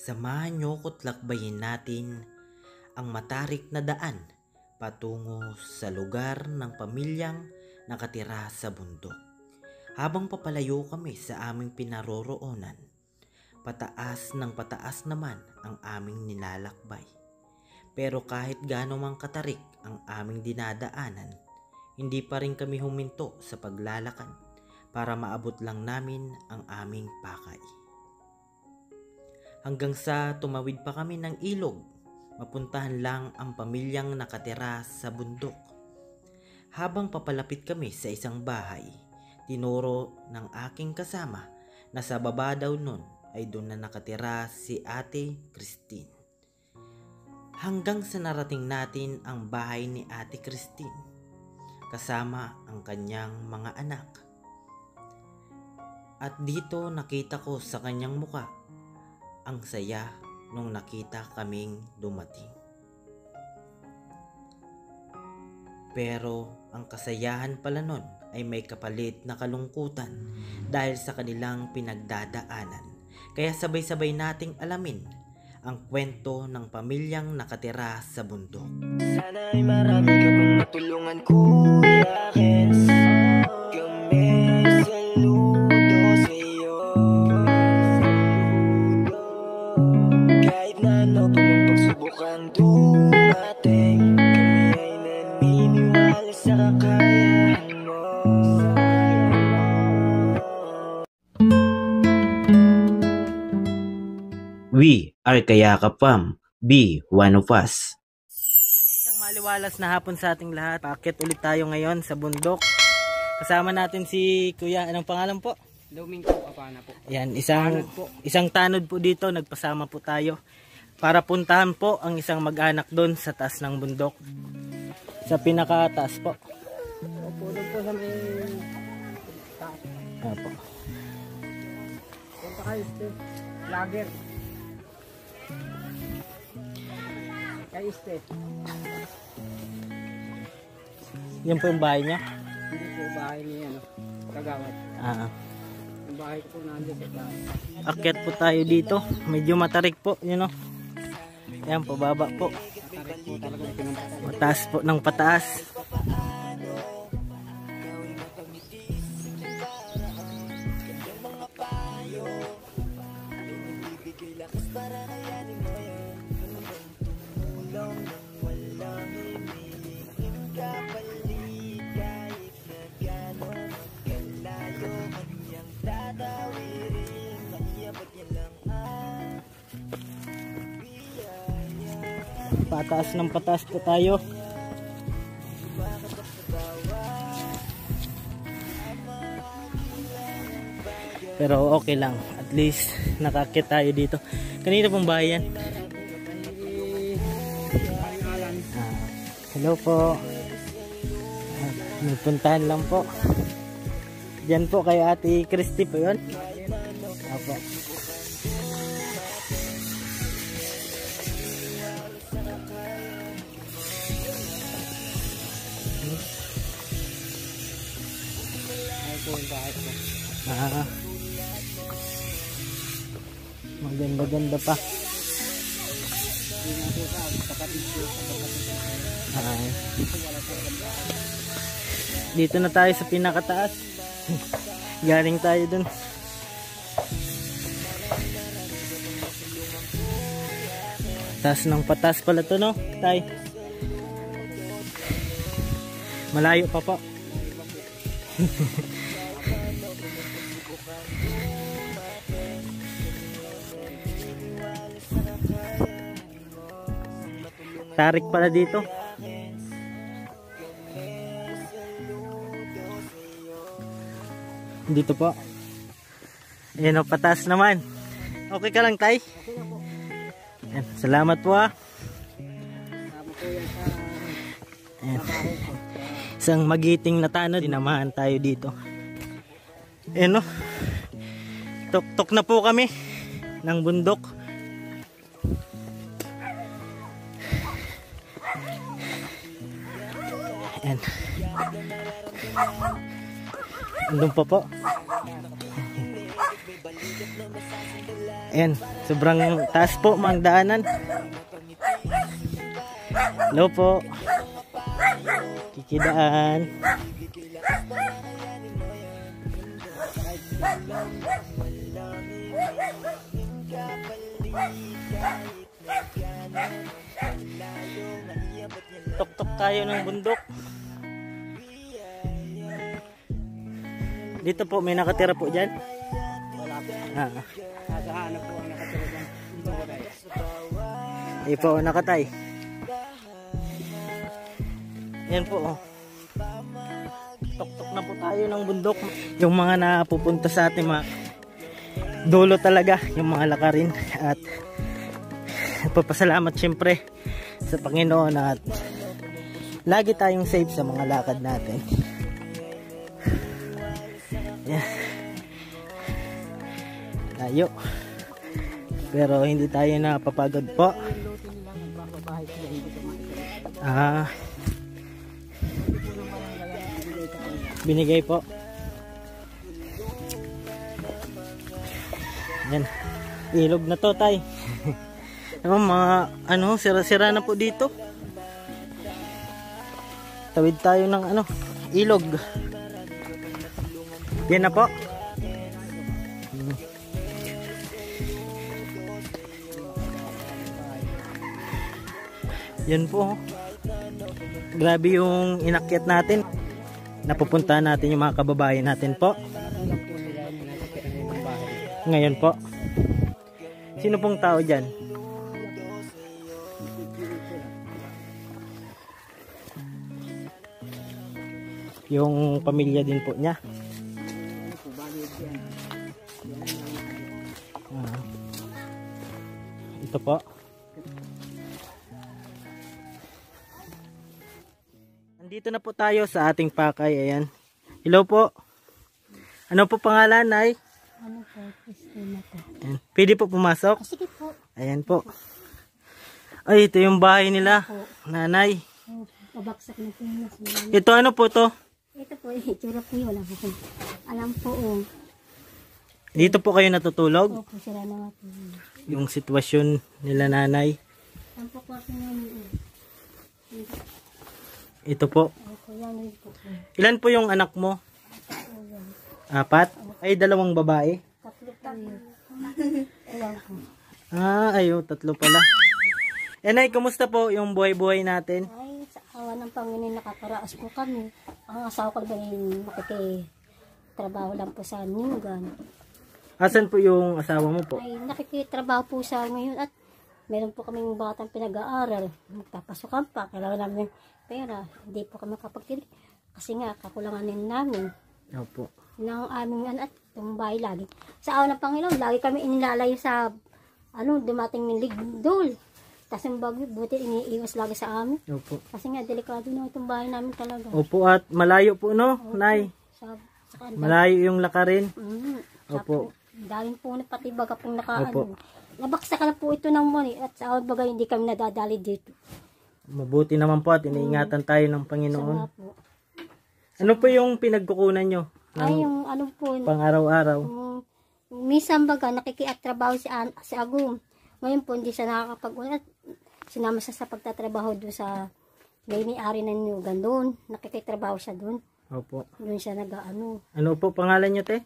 Samahan niyo ko't lakbayin natin ang matarik na daan patungo sa lugar ng pamilyang nakatira sa bundok. Habang papalayo kami sa aming pinaroroonan, pataas ng pataas naman ang aming nilalakbay. Pero kahit gaano mang katarik ang aming dinadaanan, hindi pa rin kami huminto sa paglalakad para maabot lang namin ang aming pakay. Hanggang sa tumawid pa kami ng ilog, mapuntahan lang ang pamilyang nakatira sa bundok. Habang papalapit kami sa isang bahay, tinuro ng aking kasama na sa baba daw nun ay doon na nakatira si Ate Christine. Hanggang sa narating natin ang bahay ni Ate Christine, kasama ang kanyang mga anak. At dito nakita ko sa kanyang muka ang saya nung nakita kaming dumating. Pero ang kasayahan pala nun ay may kapalit na kalungkutan dahil sa kanilang pinagdadaanan. Kaya sabay-sabay nating alamin ang kwento ng pamilyang nakatira sa bundok. Sana ay marami ka pang matulungan, Kuya Kens. Kami saludo sa iyo. Kahit na ano pa mang pagsubukang dumating, kami ay naniniwala sa kakayahan mo. We are Kayakap Fam. Be one of us. Isang maliwalas na hapon sa ating lahat. Paakyat ulit tayo ngayon sa bundok. Kasama natin si Kuya. Anong pangalan po? Domingo Apana po. Yan, isang tanod po dito. Nagpasama po tayo para puntahan po ang isang mag-anak doon sa taas ng bundok. Sa pinakataas po. Opo, doon po sa may taas. Opo. Punta kayo sa lager. Kay este. Yan po yung bahay niya. Hindi po bahay ni Kagawad. Yung bahay ko po nandiyan sa taas. Akyat po tayo dito. Medyo matarik po, Yan po, baba po. Matarik po talaga na pinampatan. Mataas po ng pataas. Pataas ng pataas po tayo. Pero okay lang. At least nakakit tayo dito. Kanina pong bahay yan. Hello po. May puntahan lang po. Diyan po kay Ate Christy po yun. Apo. Maganda-ganda pa. Dito na tayo sa pinakataas. Galing tayo dun. Taas ng patas pala to, no? Tay. Malayo pa po. Tarik pala dito. Dito po. Ayan o, patas naman. Okay ka lang, Tay? Ayan, salamat po ha. Ayan. Isang magiting na tanod. Dinamahan tayo dito. Ayan o. Tok-tok na po kami ng bundok. Ayan. Andun pa po. Ayan. Sobrang taas po mga daanan. Hello po. Kikidaan. Tok-tok tayo ng bundok. Dito po may nakatira po dyan. Wala po. Ah. Nasa hanap po ang nakatira dyan. Dito po tayo. Ay po, nakatay. Yan po. Oh. Tok-tok na po tayo ng bundok. Yung mga napupunta sa ating mga dulo talaga, yung mga lakarin. At papasalamat syempre sa Panginoon at lagi tayong safe sa mga lakad natin. Yan. Tayo. Pero hindi tayo napapagod po. Binigay po. Yan. Ilog na to, tay. Mga sira-sira na po dito. Tawid tayo ng ilog. Yan na po. Yan po. Grabe yung inakyat natin. Napupuntahan natin yung mga kababayan natin po. Ngayon po. Sino pong tao dyan? Yung pamilya din po niya. Ito po. Nandito na po tayo sa ating pakay. Ayan. Hello po. Ano po pangalan, Nay? Ano po, Christina po. Ayan. Pwede po pumasok? Sige po. Ayan po. Ay, ito yung bahay nila. Nanay. Oh, pabaksak na po yun. Ito ano po to? Ito po, itsura po yun. Wala po. Alam po, oh. Dito po kayo natutulog? Opo, sila na nga po. Yung sitwasyon nila, nanay. Alam po po ako namin. Ito po. Opo, yan rin po. Ilan po yung anak mo? 4? Ay, 2 babae? 3 po yun. Ewan po. Ayo, 3 pala. Nay, kumusta po yung buhay-buhay natin? Ay, sa awa ng Panginoon nakakaraos po kami. Ang asawa ko ba yung makikitrabaho lang po sa Newgan. Asan po yung asawa mo po? Ay, nakikitrabaho po sa ngayon at meron po kaming batang pinag-aaral. Magpapasukan pa. Kailangan namin pera. Hindi po kami kapagtili. Kasi nga, kakulangan din namin. Opo. Ng aming at tumbay lagi. Sa awa ng Panginoon, lagi kami inilalayo sa dumating ng ligdol. Tapos yung bagyo, buti iniiwas lagi sa amin. Opo. Kasi nga, delikado na itong bahay namin talaga. Opo, at malayo po, no, Opo. Nay? Sa kanila. Malayo yung lakarin. Opo. Daling po na pati baga pong Opo. Nabaksak na po ito ng money at sa awa baga hindi kami nadadali dito. Mabuti naman po at iniingatan tayo ng Panginoon. Sana po. Ano po yung pinagkukunan nyo? Ay, yung po. Pang-araw-araw. Minsan baga nakikiatrabaho si Agum. Ngayon po hindi siya nakakapag-ulat. Sinama siya sa pagtatrabaho doon sa may-ari ng Newgan doon. Nakikitrabaho siya doon. Opo. Doon siya nag-ano. Ano po pangalan nyo, te?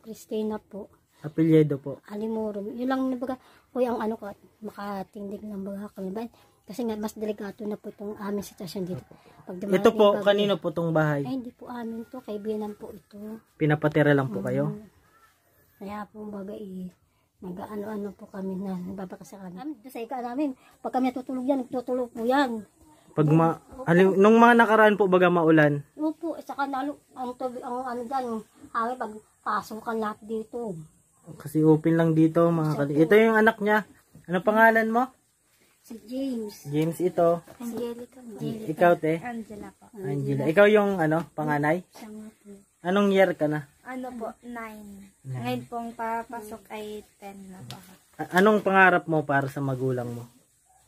Christina po. Apelyido po. Alimoro. Yun lang na baga, kuya ang ko, makatindig ng baga kami ba? Kasi nga, mas delikado na po itong aming sitwasyon dito. Pag Ito po, kanino po tong bahay? Ay, hindi po amin to. Kaibigan po ito. Pinapatira lang po kayo? Kaya po baga nag-ano-ano po kami na nagbabakasakan. Sa ika namin, pag kami natutulog yan, nagtutulog po yan. Pag nung mga nakaraan po baga maulan? Opo, saka lalo, ang tubig, ang dyan, hangin pag pasukan lahat dito. Kasi open lang dito mga Ito yung anak niya. Ano pangalan mo? Si James. James ito. Angelica. Ikaw, te? Angela po. Angela. Ikaw yung panganay? Siya nga po. Anong year ka na? Ano po? 9. Ngayon pong papasok ay 10 na po. Anong pangarap mo para sa magulang mo?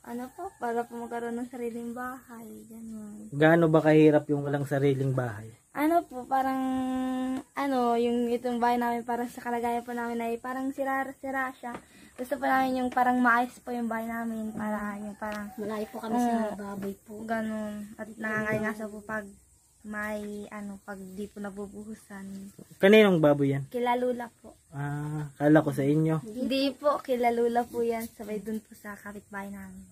Ano po? Para po magkaroon ng sariling bahay. Ganun. Gaano ba kahirap yung walang sariling bahay? Ano po, parang, yung itong bahay namin, parang sa kalagayan po namin ay parang sira-sira siya. Gusto po namin yung parang maayos po yung bahay namin, para yung parang Malayo po kami sa baboy po. ganun. At nangangalingaso po pag may, pag di po nabubuhusan. Kaninong baboy yan? Kilalula po. Kala ko sa inyo. Hindi po, kilalula po yan. Sabay dun po sa kapitbahay namin.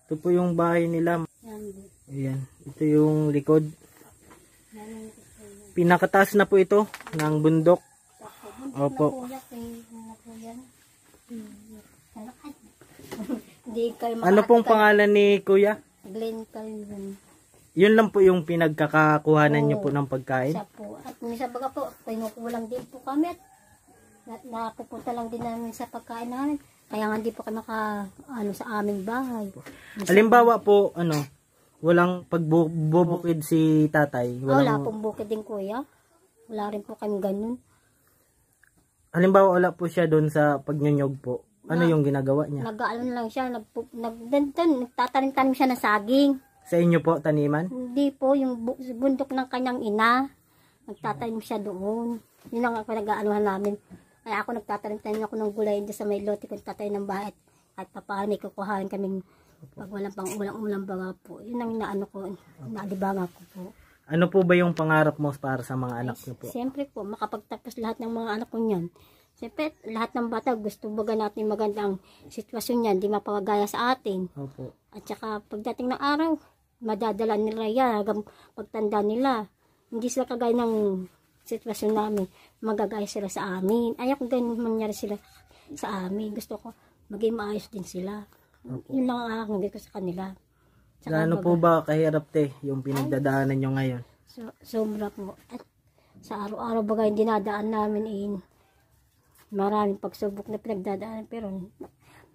Ito po yung bahay nila. Yan. Ayan. Ito yung likod. Pinakataas na po ito ng bundok. Opo. Kuya, po yan. Hindi kayo Ano pong pangalan ni Kuya? Glenn Calvin. Yun lang po yung pinagkakakuhanan niyo po ng pagkain. Siya po. At minsan baga po, kinukulang din po kami at napupunta lang din namin sa pagkain namin. Kaya nga hindi po kami sa aming bahay. Halimbawa po, walang pagbubukid si tatay. Wala pong bukid din kuya. Wala rin po kami ganun. Halimbawa wala po siya doon sa pagnyonyog po. Ano yung ginagawa niya? Nag-aalon lang siya. Nagtatanim-tanim siya ng saging. Sa inyo po, taniman? Hindi po, yung bundok ng kanyang ina. Nagtatanim siya doon. Yun ang nag-aanuhan namin. Kaya ako nagtatanim-tanim ako ng gulay doon sa may lote kung tatay ng bahay. At papahan may kukuhain kaming pag walang pang ulang baga po. Yun ang naalibangan ko po. Ano po ba yung pangarap mo para sa mga anak niyo po? Siyempre po, makapagtapos lahat ng mga anak ko niyan. Siyempre, lahat ng bata gusto baga natin magandang sitwasyon niyan, di mapagaya sa atin. Opo. At saka pagdating ng araw, madadala nila yan hanggang pagtanda nila. Hindi sila kagaya ng sitwasyon namin. Magagaya sila sa amin. Ayaw ko ganun mangyari sila sa amin. Gusto ko maging maayos din sila. Opo. Yun lang ang hanggang ko sa kanila. Gaano po ba kahirap yung pinagdadaanan nyo ngayon? Sobra po. At sa araw-araw baga yung dinadaan namin maraming pagsubok na pinagdadaanan pero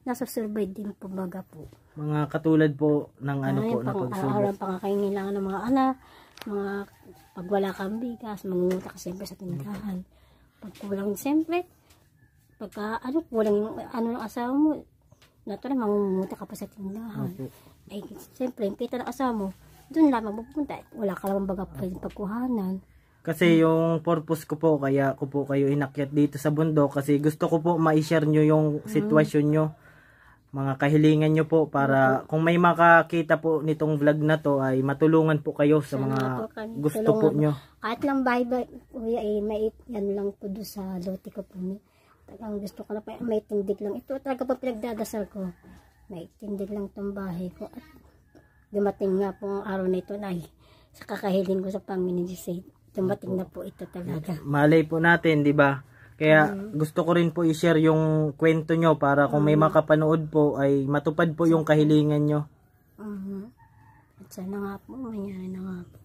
nasa-survive din po baga po. Mga katulad po ng na pagsubok. Araw-araw pangakailangan ng mga anak, pag wala kang bigas, mangunguta ka siyempre sa tindahan. Pag kulang siyempre, pagka kulang yung ng asawa mo, natural mangunguta ka pa sa tindahan. Opo. Ay, siyempre, yung kita ng asawa mo, doon lamang pupunta. Wala ka lang baga pwedeng pagkuhanan. Kasi yung purpose ko po, kaya ko po kayo inakyat dito sa bundok kasi gusto ko po ma-share nyo yung sitwasyon nyo. Mga kahilingan nyo po para kung may makakita po nitong vlog na to ay matulungan po kayo sa mga gusto po nyo. Kahit lang bye-bye, kuya, may yan lang po doon sa lote ko po. Talagang gusto ko na pa, may tindig lang. Ito talaga po pinagdadasal ko. May tindig lang itong bahay ko. At dumating nga po ang araw na ito na sa kakahiling ko sa Panginoon Diyos. Dumating na po ito talaga. Malay po natin, di ba? Kaya gusto ko rin po i-share yung kwento nyo para kung may makapanood po ay matupad po yung kahilingan nyo. At sana nga po, mangyari na nga po.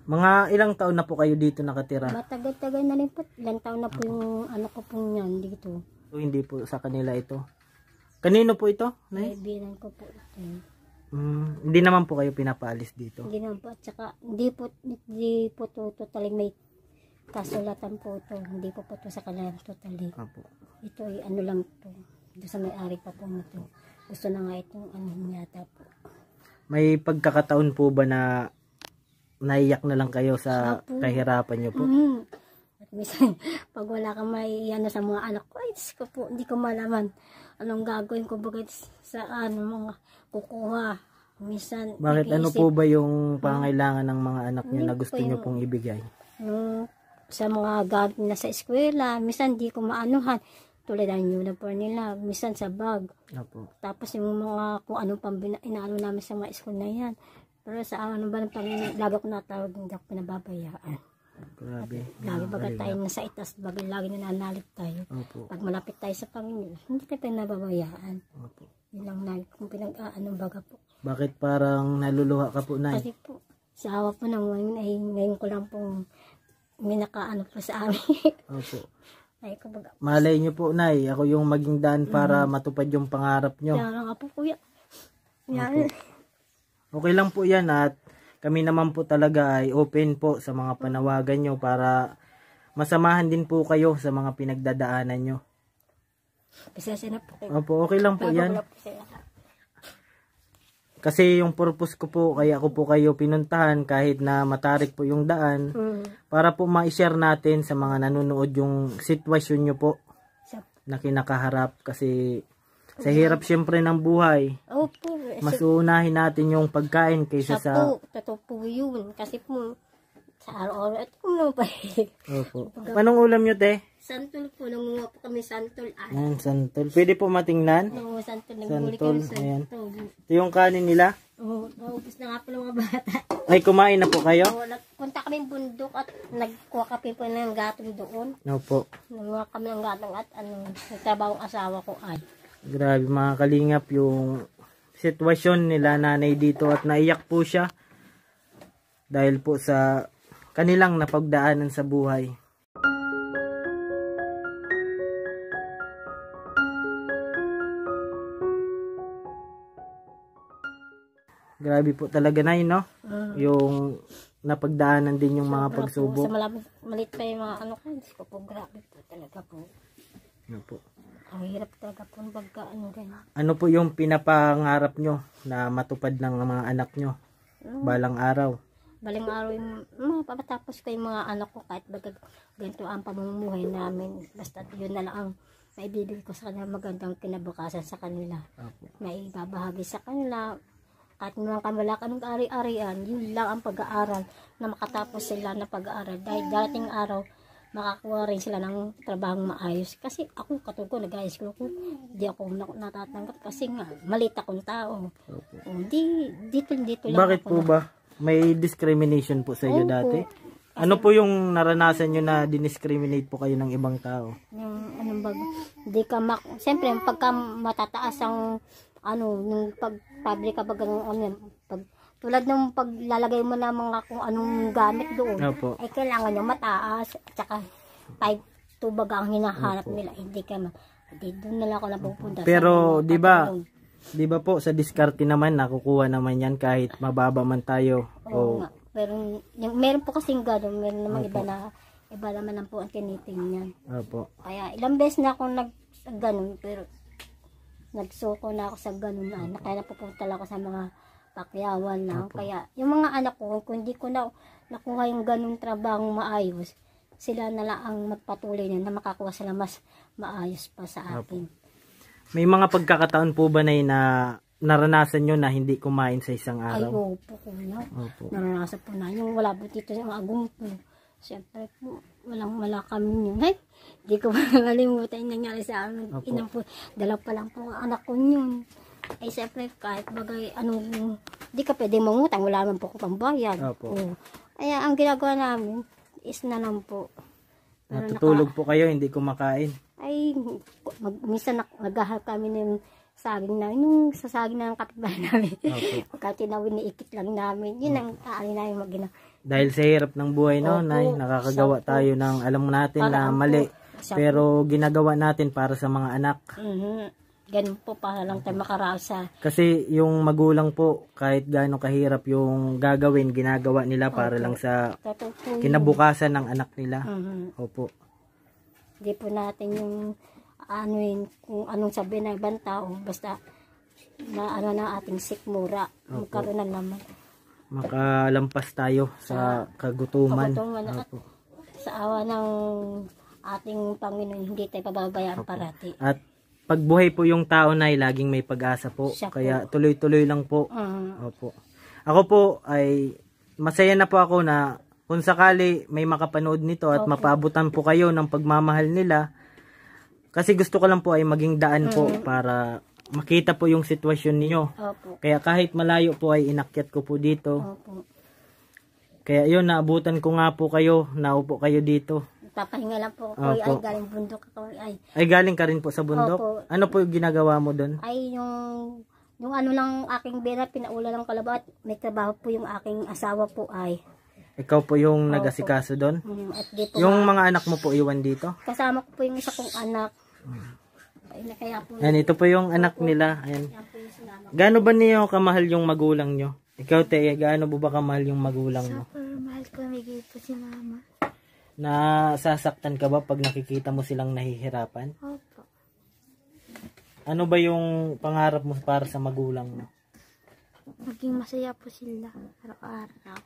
Mga ilang taon na po kayo dito nakatira? Matagal-tagal na rin po. Ilang taon na po yung ko po niyan dito. So, hindi po sa kanila ito. Kanino po ito? Kaibigan ko po ito. Hindi naman po kayo pinapaalis dito. Hindi naman po. At saka, hindi po to totally may kasulatan po ito. Hindi po ito sa kanila totally. Opo. Ito ay lang po. Ito sa may-ari pa po nito. Gusto na nga itong yata po. May pagkakataon po ba na naiyak na lang kayo sa kahirapan nyo po? At minsan, pag wala kang may sa mga anak ko, ay Diyos ko po, hindi ko malaman anong gagawin ko bagay sa mga kukuha. Minsan, Bakit ano po ba yung pangailangan ng mga anak nyo na gusto nyo pong ibigay? Sa mga gamit na sa eskwela, minsan di ko maanuhan. Tulad ng uniform nila, minsan sa bag. Opo. Tapos yung mga kung anong inaano namin sa mga school na yan. Pero sa ano ba ng lagi ko natawag, hindi ako pinababayaan. Grabe. Lagi baga tayo nasa itas, bagay lagi nananalig tayo. Opo. Pag malapit tayo sa Panginoon, hindi tayo pinababayaan. Opo. Yun lang lagi kung pinag-aanong baga po. Bakit parang naluluha ka po, Nay? Kasi po, sa awa po ng ngayon ko lang pong minakaano po sa amin. Opo. Ay, kumbaga. Malay nyo po, Nay. Ako yung maging daan para matupad yung pangarap nyo. Kaya nga po, kuya. Yan. Okay lang po yan at kami naman po talaga ay open po sa mga panawagan nyo para masamahan din po kayo sa mga pinagdadaanan nyo. Pasensya na po. Opo, okay lang po yan. Kasi yung purpose ko po, kaya ko po kayo pinuntahan kahit na matarik po yung daan, para po ma-share natin sa mga nanonood yung sitwasyon nyo po na kinakaharap. Kasi sa hirap syempre ng buhay, Opo. mas uunahin natin yung pagkain kaysa sa... Totoo po yun. Kasi po, sa araw-araw, ito mo pa Opo. Anong ulam nyo, te? Santol po, nangunga po kami santol. Ayan, santol. Pwede po matingnan. Nangunga santol, Santol, ayan. santol. Ito yung kanin nila. Oo, naubos na nga po ng mga bata. Ay, kumain na po kayo? Oo, nagpunta kami bundok at nagkuha kami po ng gatong doon. Opo. Nangunga kami ng gatong at nagtrabaho ang asawa ko ay. Grabe mga kalingap yung sitwasyon nila nanay dito at naiyak po siya dahil po sa kanilang napagdaanan sa buhay. Grabe po talaga na no? Yung napagdaanan din yung mga pagsubok. Sa malit pa yung mga ano ko, ko po, grabe po talaga po. Ano po? Ang hirap talaga po ng pagka ano ganyan. Ano po yung pinapangarap nyo na matupad ng mga anak nyo balang araw? Baling araw yung papatapos ko yung mga anak ko kahit baga ganito ang pamumuhay namin. Basta yun na lang ang maibibigay ko sa kanila, magandang kinabukasan sa kanila. May babahagi sa kanila. Kahit naman kamala kaming ari-arian, yun lang ang pag-aaral na makatapos sila na pag-aaral. Dahil dating araw, makakuha rin sila ng trabahong maayos. Kasi ako, katulad ko, nag-high school ko, hindi ako natatanggap kasi nga, malit akong tao. Dito lang. Bakit po ba? May discrimination po sa iyo dati? Ano po yung naranasan nyo na diniscriminate po kayo ng ibang tao? Yung anong bago, di ka siyempre, pagka matataas ang yung pag-public ka tulad ng paglalagay mo na mga kung anong gamit doon, ay kailangan nyo mataas, at saka 5 baga ang hinahanap nila, hindi ka doon nila ako napupunta. Pero di ba po sa diskarte naman nakukuha naman yan kahit mababa man tayo. Oo nga, pero meron po kasing gano'n, meron namang iba naman ang po ang tinitingnan. Opo. Kaya ilang beses na akong gano'n, pero nagsuko na ako sa ganun na. Kaya napupunta lang ako sa mga pakyawan na. Kaya yung mga anak ko, kung hindi ko na nakuha yung ganun trabaho maayos, sila na lang ang magpatuloy na makakuha sila mas maayos pa sa akin. May mga pagkakataon po ba na naranasan nyo na hindi kumain sa isang araw? Ay, opo ko na. Naranasan po na. Yung wala po dito sa agong po. Siyempre po, wala kami yun. Ay, di ko makalimutan yung nangyari sa amin. Inang po, dalaw pa lang po ang anak ko yun. Ay, siyempre, kahit bagay, di ka pwede mangutang, wala naman po ko pambayad. Kaya, ang ginagawa namin, is na lang po. Natutulog po kayo, hindi kumakain? Ay, minsan naghahal kami ng saging namin, yung sasaging na ng kapitbahay namin. Pagka tinawin, niikit lang namin. Yun ang aanin namin mag-ina. Dahil sa hirap ng buhay, no, Nay, nakakagawa tayo ng alam natin na mali. Pero ginagawa natin para sa mga anak. Ganun po, para lang tayo makarasa. Kasi yung magulang po, kahit gaano kahirap yung gagawin, ginagawa nila para lang sa kinabukasan ng anak nila. Opo. Hindi po natin yung kung anong sabihin ng ibang tao, basta na na ating sikmura, magkaroon na naman. Makalampas tayo sa kagutuman. At sa awa ng ating Panginoon, hindi tayo pababayaan parati. At pagbuhay po yung tao na laging may pag-asa po. Kaya tuloy-tuloy lang po. Opo. Ako po ay masaya na po ako na kung sakali may makapanood nito at mapaabutan po kayo ng pagmamahal nila. Kasi gusto ko lang po ay maging daan po para makita po yung sitwasyon niyo. Kaya kahit malayo po ay inakyat ko po dito. Kaya yun, naabutan ko nga po kayo, naupo kayo dito. Papahinga lang po ako, ay galing bundok ako. Ay galing ka rin po sa bundok? Ano po yung ginagawa mo doon? Ay yung ano lang aking bira, pinaula ng kalabaw at may trabaho po yung aking asawa po ay. Ikaw po yung nag-asikaso doon? Yung mga anak mo po iwan dito? Kasama ko po yung isa kong anak. Kaya po, ayan, ito po yung anak nila. Ayan. Gaano ba niyo kamahal yung magulang nyo? Ikaw, Teya, gaano ba kamahal yung magulang mo? Mahal ko, may po si mama. Nasasaktan ka ba pag nakikita mo silang nahihirapan? maging masaya po sila araw-araw.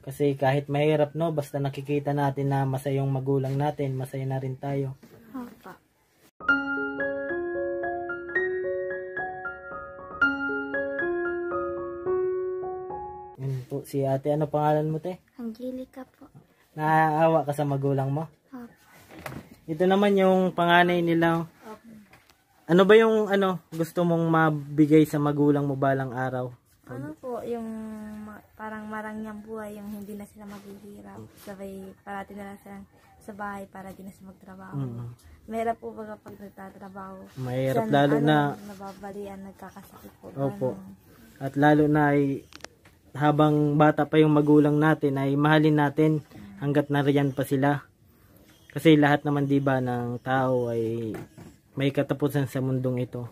Kasi kahit mahirap, no, basta nakikita natin na masaya yung magulang natin, masaya na rin tayo. Opo. Yun po si ate. Ano pangalan mo, te? Angelica po. Naaawa ka sa magulang mo? Opo. Ito naman yung panganay nila. Ano ba yung gusto mong mabigay sa magulang mo balang araw? Ano po, yung parang marangyang buhay, yung hindi na sila maghihirap. Sabay, parati na lang sila sa bahay para di na sila magtrabaho. Mahirap po baga pag nagtatrabaho. Mahirap lalo na nababalian, nagkakasakit po. Opo. At lalo na ay habang bata pa yung magulang natin ay mahalin natin hanggat nariyan pa sila. Kasi lahat naman 'di ba ng tao ay may katapusan sa mundong ito.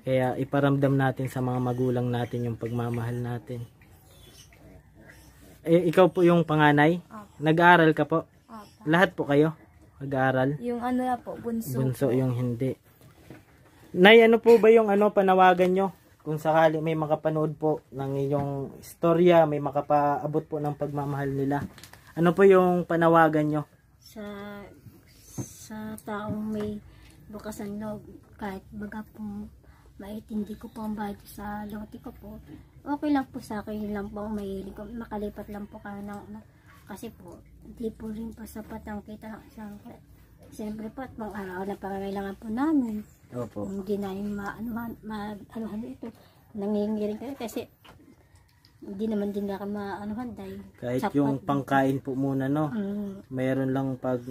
Kaya iparamdam natin sa mga magulang natin yung pagmamahal natin. Ikaw po yung panganay? Opo. Nag-aaral ka po? Opo. Lahat po kayo? Nag-aaral? Yung ano na po, bunso. Bunso yung hindi. Nay, ano po ba yung panawagan nyo? Kung sakali may makapanood po ng inyong istorya, may makapaabot po ng pagmamahal nila. Ano po yung panawagan nyo? Sa taong may bukas ng loob, kahit baga po maitindi ko po ang bayad sa lote ko po, okay lang po sa akin lang po, mahilig ko, makalipat lang po ka ng, kasi po, hindi po rin po sapat ang kita ng isang, siyempre po at mga araw na pangangailangan po namin. Opo. Hindi na yung maanuhan ito, nangingiring kayo kasi hindi naman din na maanuhan dahil Kahit sapat yung din. pangkain po muna, no? Mayroon lang pag,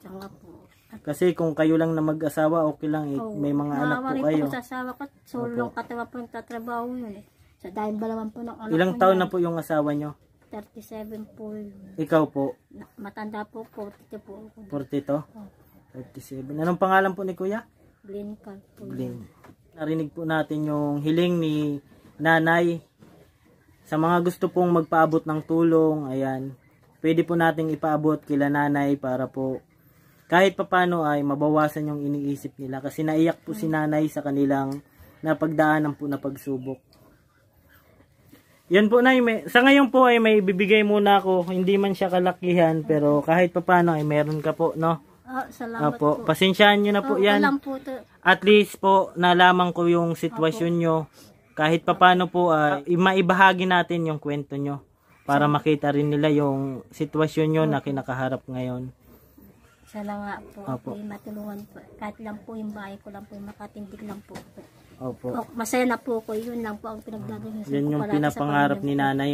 Tsaka po. kasi kung kayo lang na mag-asawa, okay lang. May mga anak po kayo. Po sa asawa ko, sulong katawa po yung tatrabaho yun eh. Sa dahil balawan po ng anak Ilang ko taon niya. na po yung asawa nyo? 37 po yun. Ikaw po? Matanda po, 40 po ako. 42? 37. Anong pangalan po ni Kuya? Glenn Carl po. Glenn. Narinig po natin yung hiling ni nanay. Sa mga gusto pong magpaabot ng tulong, ayan, pwede po nating ipaabot kila nanay para po kahit papano ay mabawasan yung iniisip nila. Kasi naiyak po si nanay sa kanilang napagdaanan po na pagsubok. Yan po, Nay. Sa ngayon po ay may bibigay muna ako. Hindi man siya kalakihan, pero kahit papano ay meron ka po, no? Salamat Apo, po. pasensyahan nyo na po yan. Alam po to. At least po, nalaman ko yung sitwasyon nyo. Kahit papano po, maibahagi natin yung kwento nyo. Para makita rin nila yung sitwasyon nyo na kinakaharap ngayon. Sana nga po, Opo. ako matulungan po. Kahit lang po yung bahay ko lang po, yung makatindig lang po. Opo. Masaya na po ko, yun lang po ang pinagdadasal ko. Yan yung palagi sa pinapangarap pamilya ni ko. nanay.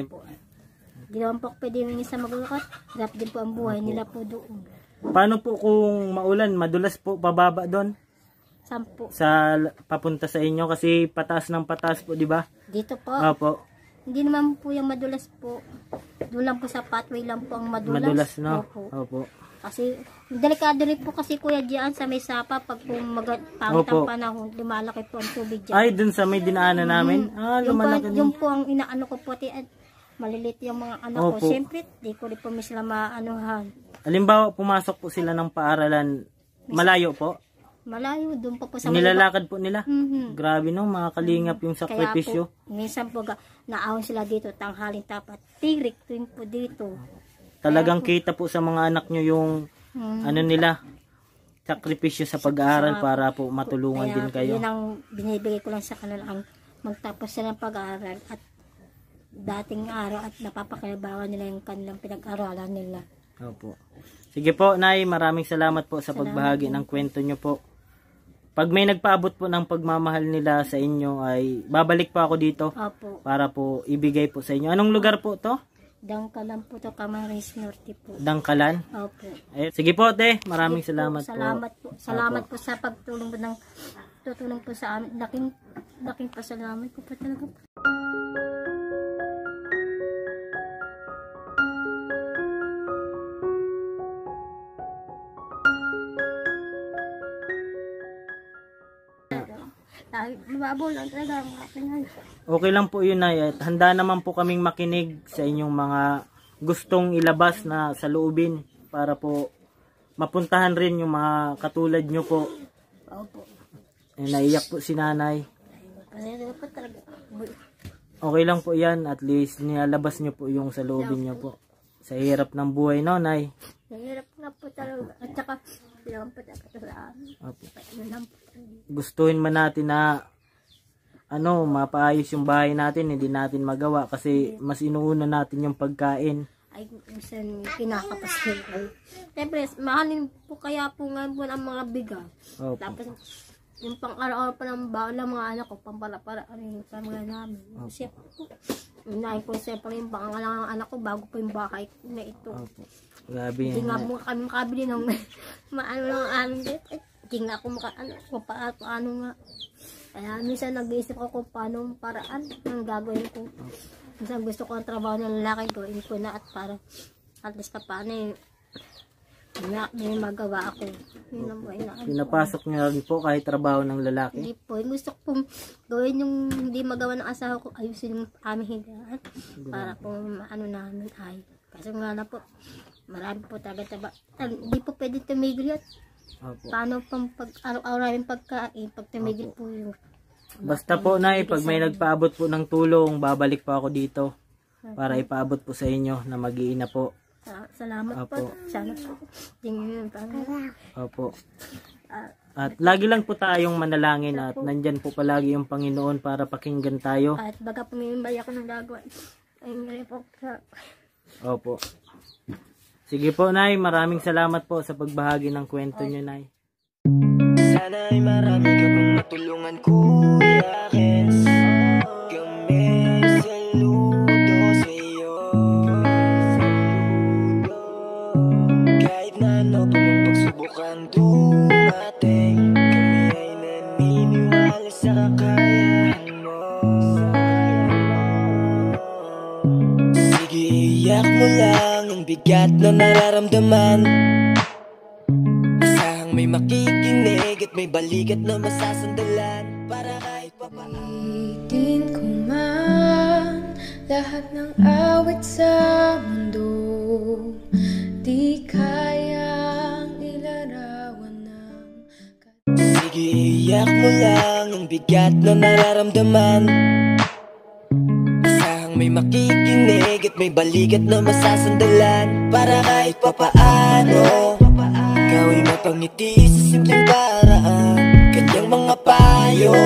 Di naman po pwede yung isa magulakat. Hirap din po ang buhay nila po doon. Paano po kung maulan, madulas po pababa doon? Sampo. Papunta sa inyo kasi pataas ng pataas po, di ba? Dito po. Opo. Hindi naman po yung madulas po. Doon lang po sa pathway lang po ang madulas. Madulas, no? Opo. Opo. Kasi delikado rin po kasi kuya diyan sa may sapa pag po pangit Opo. ang panahon, lumalaki po ang tubig diyan. Ay, dun sa may dinaanan namin? Lumalaki Yung po ang inaano ko po, malilit yung mga anak ko. Opo. Siyempre, di ko rin po may sila maanuhan. Halimbawa, pumasok po sila ng paaralan, malayo po? Malayo, doon po sa Nilalakad po nila? Mhm. Grabe, no? Mga kalingap yung Kaya sakripisyo. po, minsan po naahon sila dito, tanghaling tapat. Tirik, tuwing po dito. Talagang kita po sa mga anak nyo yung ano nila, sakripisyo sa pag-aaral para po matulungan Kaya din kayo. yun ang binibigay ko lang sa kanila, ang magtapos sila ng pag-aaral at dating araw at napapakinabangan nila yung kanilang pinag-aralan nila. Opo. Sige po, Nay, maraming salamat po sa pagbahagi ng kwento nyo po. Pag may nagpaabot po ng pagmamahal nila sa inyo ay babalik po ako dito Opo. para po ibigay po sa inyo. Anong lugar po to? Dangkalan po to, Camarines Norte po. Dangkalan? Opo. Sige po, te. Maraming salamat po. Salamat po. Salamat po sa pagtulong po tutulong po sa amin. Laking pasalamat ko po talaga po. Mababaw lang talaga ang aking Okay lang po yun, Nay. At handa naman po kaming makinig sa inyong mga gustong ilabas na sa loobin para po mapuntahan rin yung mga katulad nyo po. Opo. Naiyak po si nanay. Pasalamat po talaga. Okay lang po yan. At least nilalabas nyo po yung saloobin nyo po. Sa hirap ng buhay, no, Nay? Nahirap nga po talaga. At saka, kailangan po talaga sa amin. Opo. Ano lang po. Gustuhin man natin na mapaayos yung bahay natin, hindi natin magawa kasi mas inuuna natin yung pagkain. Ay, minsan kinakapas nyo. Siyempre, mahalin po kaya po ngayon po ang mga bigas. Opo. Tapos, yung pang-araw pa ng baon ng mga anak ko, pampara-para rin yung pamilya namin. Kasi po, unahin ko siyempre yung pangalangan ng anak ko bago po yung bahay na ito. Opo. Grabe Hindi yan. nga po kami makabili ng maano lang aming dito. Hindi nga ako paano nga. Kaya minsan nag-iisip ako kung paano paraan ang gagawin ko. Minsan gusto ko ang trabaho ng lalaki gawin ko na at para at least pa paano may magawa ako. Yun ang buhay na. Pinapasok nyo rin po kahit trabaho ng lalaki. Hindi po. Gusto ko pong gawin yung hindi magawa ng asawa ko. Ayusin yung aming higaan. Para po ano namin ay. Kasi nga na po, marami po talaga. Hindi po pwede tumigil yun. Opo. Paano pang araw-araw yung pagkain, pag tumigil po yung... Basta po, Nay, pag may nagpaabot po ng tulong, babalik po ako dito para ipaabot po sa inyo na mag-iina po. Salamat Opo. po. Sana po. Tingin yun. Opo. At lagi lang po tayong manalangin at nandyan po palagi yung Panginoon para pakinggan tayo. At baga pumimbay ako ng gagawin. Ayun nga po. Opo. Sige po, Nay. Maraming salamat po sa pagbahagi ng kwento nyo, Nay. Sana ay marami ka pang matulungan, Kuya Kes. Kami saludo sa'yo. Kahit na ano pa mang pagsubukan dumating, kami ay naniniwala sa kakayahan mo. Sige, iyak mo lang ang bigat na nararamdaman. Asahang may makikinig at may balikat na masasandalan para kahit papaano. Itin ko man lahat ng awit sa mundo, di kayang ilarawan ng... Sige, iyak mo lang ang bigat na nararamdaman. Asahang may makikinig at may balikat na masasandalan para kahit papaano ikaw ay mapangiti sa simpleng paraan. Kanyang mga payo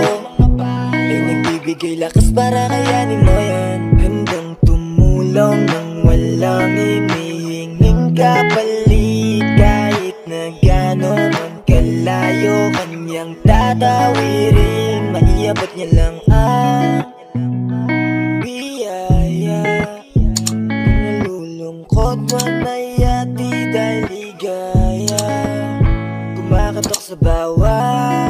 ay nagbibigay lakas para kayanin mo yan. Handang tumulong nang walang hinihinging kapalit. Kahit na gano'n man kalayo kanyang tatawirin, maiabot niya lang ang biyaya. Nalulungkot man ay ati dahil ligaya, kumakatok sa bawat